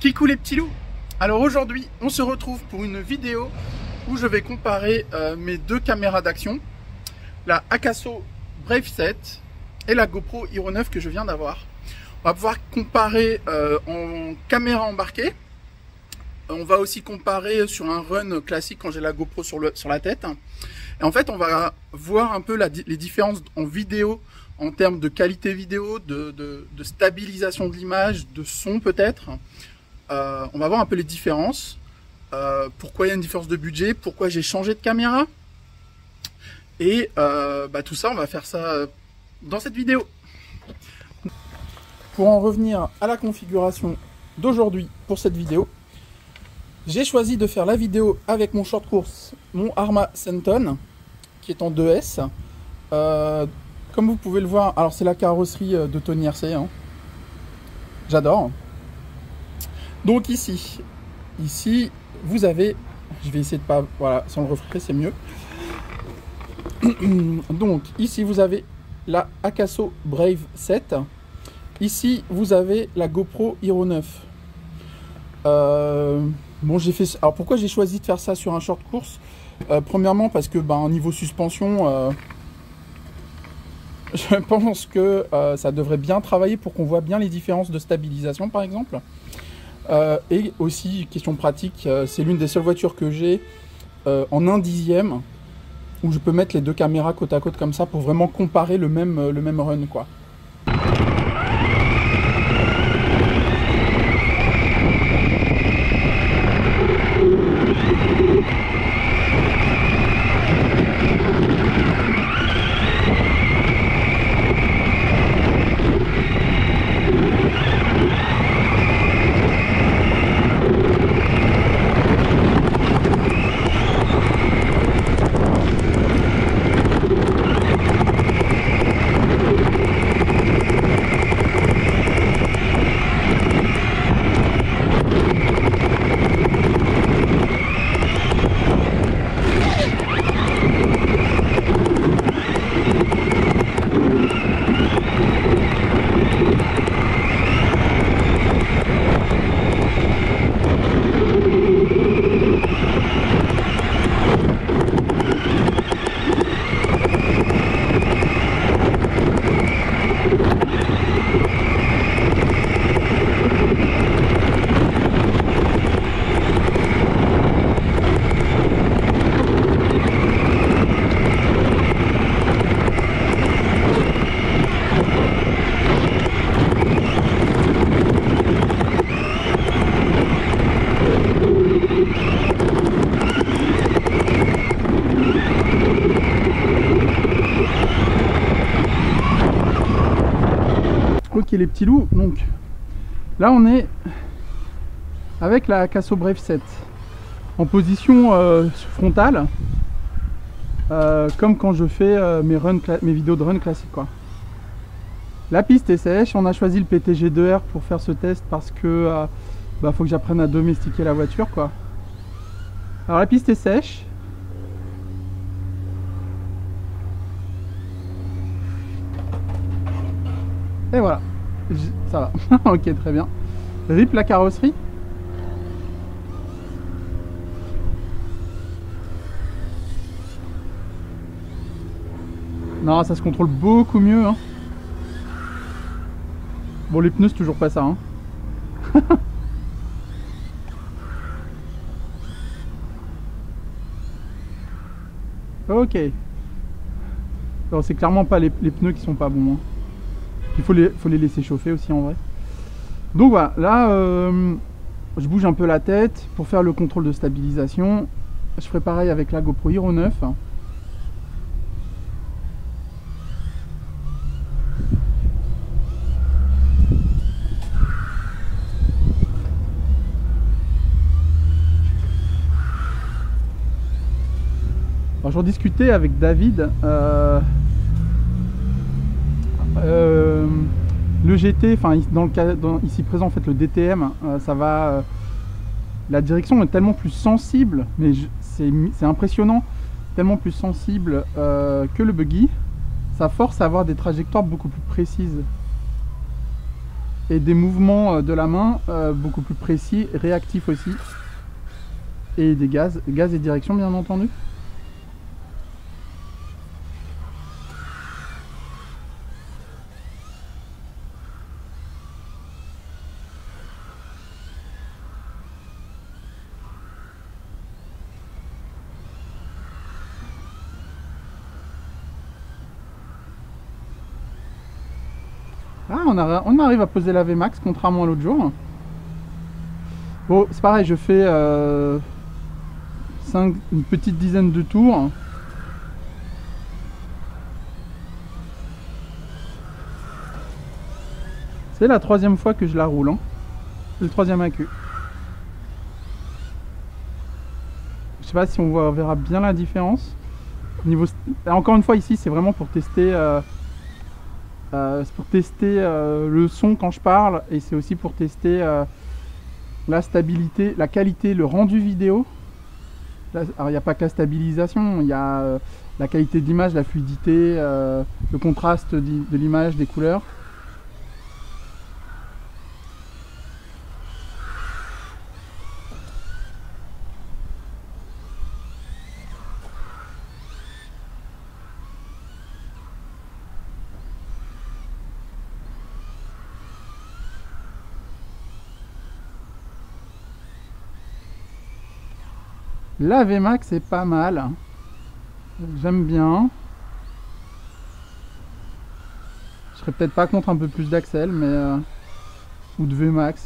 Kikou les petits loups. Alors aujourd'hui on se retrouve pour une vidéo où je vais comparer mes deux caméras d'action, la Akaso Brave 7 et la GoPro Hero 9 que je viens d'avoir. On va pouvoir comparer en caméra embarquée. On va aussi comparer sur un run classique quand j'ai la GoPro sur la tête. Et en fait on va voir un peu les différences en vidéo, en termes de qualité vidéo, de stabilisation de l'image, de son peut-être. On va voir un peu les différences, pourquoi il y a une différence de budget, pourquoi j'ai changé de caméra. Et tout ça, on va faire ça dans cette vidéo. Pour en revenir à la configuration d'aujourd'hui pour cette vidéo, j'ai choisi de faire la vidéo avec mon short course, mon Arma Senton, qui est en 2S. Comme vous pouvez le voir, alors c'est la carrosserie de Tony RC, hein. J'adore. Donc ici vous avez, je vais essayer de pas, voilà, sans le refléter c'est mieux. Donc ici vous avez la Akaso Brave 7. Ici vous avez la GoPro Hero 9. Bon, j'ai fait. Alors pourquoi j'ai choisi de faire ça sur un short course? Premièrement parce que au niveau suspension, je pense que ça devrait bien travailler pour qu'on voit bien les différences de stabilisation par exemple. Et aussi, question pratique, c'est l'une des seules voitures que j'ai en 1/10 où je peux mettre les deux caméras côte à côte comme ça pour vraiment comparer le même run quoi. Ok les petits loups, donc là on est avec la Akaso Brave 7 en position frontale, comme quand je fais mes vidéos de run classiques quoi. La piste est sèche, on a choisi le PTG2R pour faire ce test parce que faut que j'apprenne à domestiquer la voiture quoi. Alors la piste est sèche. Et voilà, ça va. Ok, très bien. RIP la carrosserie. Non, ça se contrôle beaucoup mieux. Hein. Bon, les pneus, c'est toujours pas ça. Hein. Ok. C'est clairement pas les pneus qui sont pas bons. Hein. Il faut les laisser chauffer aussi en vrai. Donc voilà, là je bouge un peu la tête pour faire le contrôle de stabilisation. Je ferai pareil avec la GoPro Hero 9. Alors j'en discutais avec David. Le GT, enfin dans le cas ici présent en fait le DTM, ça va, la direction est tellement plus sensible, mais c'est impressionnant, tellement plus sensible que le buggy, ça force à avoir des trajectoires beaucoup plus précises. et des mouvements de la main beaucoup plus précis, réactifs aussi. Et des gaz et direction bien entendu. Ah, on arrive à poser la Vmax contrairement à l'autre jour. Bon, c'est pareil, je fais une petite dizaine de tours. C'est la 3e fois que je la roule. Hein. C'est le 3e accu. Je sais pas si on verra bien la différence. Encore une fois, ici, c'est vraiment pour tester. Le son quand je parle, et c'est aussi pour tester la stabilité, la qualité, le rendu vidéo. Là, alors il n'y a pas que la stabilisation, il y a la qualité d'image, la fluidité, le contraste de l'image, des couleurs. La Vmax est pas mal, j'aime bien. Je serais peut-être pas contre un peu plus d'axel, mais ou de Vmax.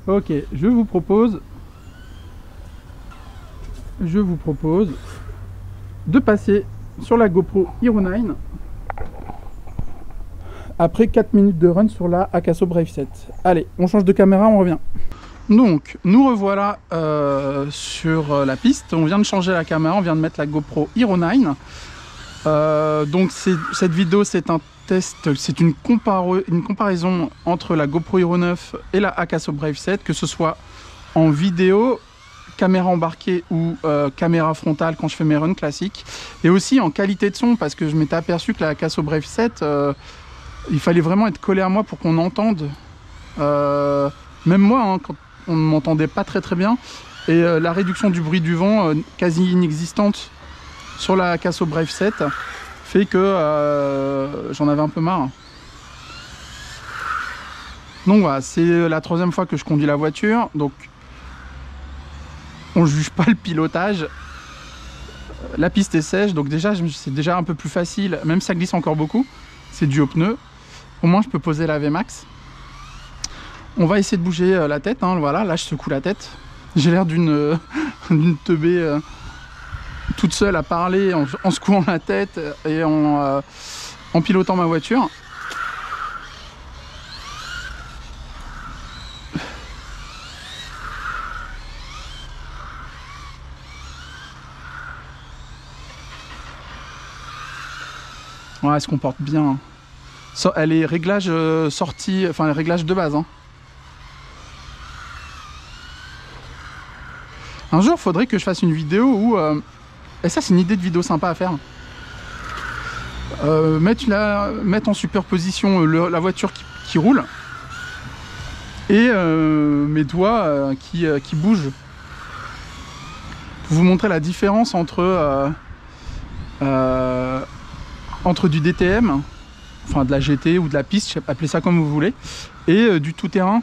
Ok, je vous propose de passer sur la GoPro Hero 9 après 4 minutes de run sur la Akaso Brave 7. Allez, on change de caméra, on revient. Donc, nous revoilà sur la piste. On vient de changer la caméra, on vient de mettre la GoPro Hero 9. Donc, cette vidéo, c'est un test, c'est une comparaison entre la GoPro Hero 9 et la Akaso Brave 7, que ce soit en vidéo, caméra embarquée ou caméra frontale quand je fais mes runs classiques, et aussi en qualité de son, parce que je m'étais aperçu que la Akaso Brave 7, il fallait vraiment être collé à moi pour qu'on entende, même moi, hein, quand on ne m'entendait pas très bien, et la réduction du bruit du vent quasi inexistante sur la Akaso Brave 7 fait que j'en avais un peu marre. Donc voilà, c'est la 3e fois que je conduis la voiture, donc on ne juge pas le pilotage. La piste est sèche, donc déjà c'est déjà un peu plus facile, même si ça glisse encore beaucoup, c'est dû au pneu. Au moins je peux poser la Vmax. On va essayer de bouger la tête, hein, voilà, là je secoue la tête. J'ai l'air d'une teubée toute seule à parler en secouant la tête et en pilotant ma voiture. Ouais, elle se comporte bien. Elle est réglage sortie, enfin réglage de base. Hein. Un jour, il faudrait que je fasse une vidéo où... et ça, c'est une idée de vidéo sympa à faire. Mettre en superposition la voiture qui roule et mes doigts qui bougent. Pour vous montrer la différence entre du DTM, enfin de la GT ou de la piste, appelez ça comme vous voulez, et du tout-terrain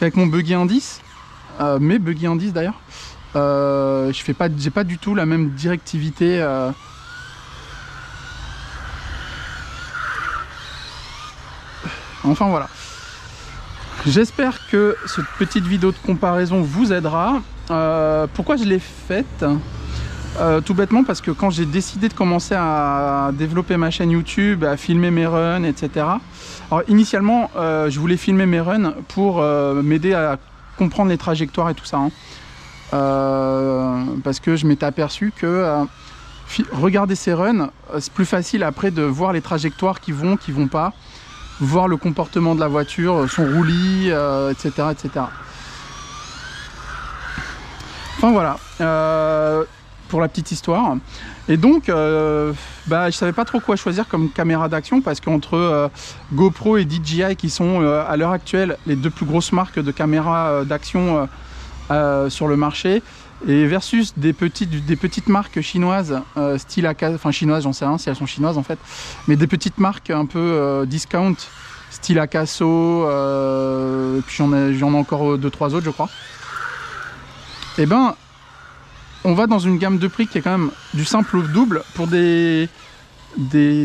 avec mon buggy indice, mes buggy indice d'ailleurs. J'ai pas du tout la même directivité. Enfin voilà. J'espère que cette petite vidéo de comparaison vous aidera. Pourquoi je l'ai faite? Tout bêtement parce que quand j'ai décidé de commencer à développer ma chaîne YouTube, à filmer mes runs, etc. Alors initialement, je voulais filmer mes runs pour m'aider à comprendre les trajectoires et tout ça. Hein. Parce que je m'étais aperçu que regarder ces runs, c'est plus facile après de voir les trajectoires qui vont pas. voir le comportement de la voiture, son roulis, etc., etc. Enfin voilà, pour la petite histoire. Et donc, je savais pas trop quoi choisir comme caméra d'action parce qu'entre GoPro et DJI, qui sont à l'heure actuelle les deux plus grosses marques de caméras d'action sur le marché, et versus des petites marques chinoises, style Akaso, enfin chinoises, j'en sais rien si elles sont chinoises en fait, mais des petites marques un peu discount, style Akaso, puis j'en ai encore 2-3 autres je crois. Et ben, on va dans une gamme de prix qui est quand même du simple au double pour des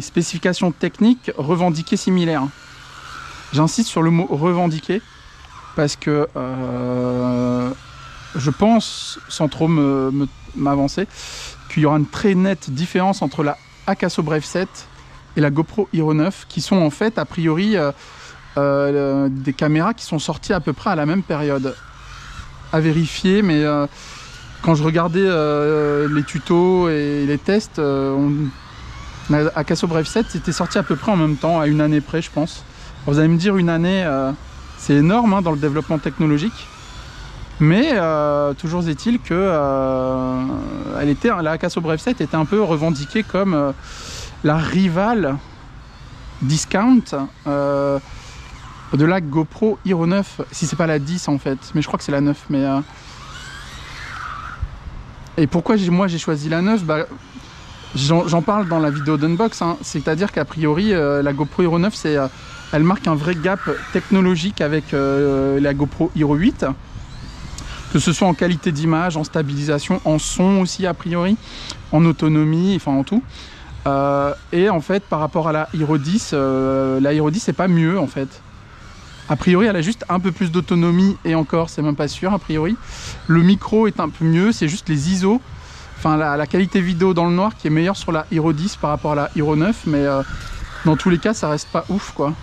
spécifications techniques revendiquées similaires. J'insiste sur le mot revendiqué parce que je pense, sans trop m'avancer, qu'il y aura une très nette différence entre la Akaso Brave 7 et la GoPro Hero 9, qui sont en fait a priori des caméras qui sont sorties à peu près à la même période. À vérifier, mais quand je regardais les tutos et les tests, la Akaso Brave 7 c'était sorti à peu près en même temps, à une année près je pense. Alors, vous allez me dire une année, c'est énorme hein, dans le développement technologique, mais toujours est-il que la Akaso Brave 7 était un peu revendiquée comme la rivale discount de la GoPro Hero 9, si c'est pas la 10 en fait, mais je crois que c'est la 9. Mais et pourquoi moi j'ai choisi la 9, j'en parle dans la vidéo d'unbox, hein. C'est-à-dire qu'a priori la GoPro Hero 9 elle marque un vrai gap technologique avec la GoPro Hero 8, que ce soit en qualité d'image, en stabilisation, en son aussi a priori, en autonomie, enfin en tout. Et en fait par rapport à la Hero 10, la Hero 10 c'est pas mieux en fait. A priori, elle a juste un peu plus d'autonomie et encore, c'est même pas sûr a priori. Le micro est un peu mieux, c'est juste les ISO, enfin la qualité vidéo dans le noir qui est meilleure sur la Hero 10 par rapport à la Hero 9, mais dans tous les cas, ça reste pas ouf quoi.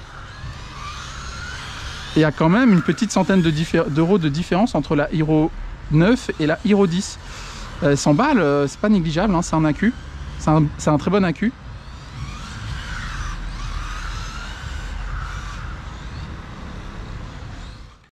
Et il y a quand même une petite centaine d'euros de différence entre la Hero 9 et la Hero 10. 100 balles, c'est pas négligeable, hein, c'est un accu, c'est un très bon accu.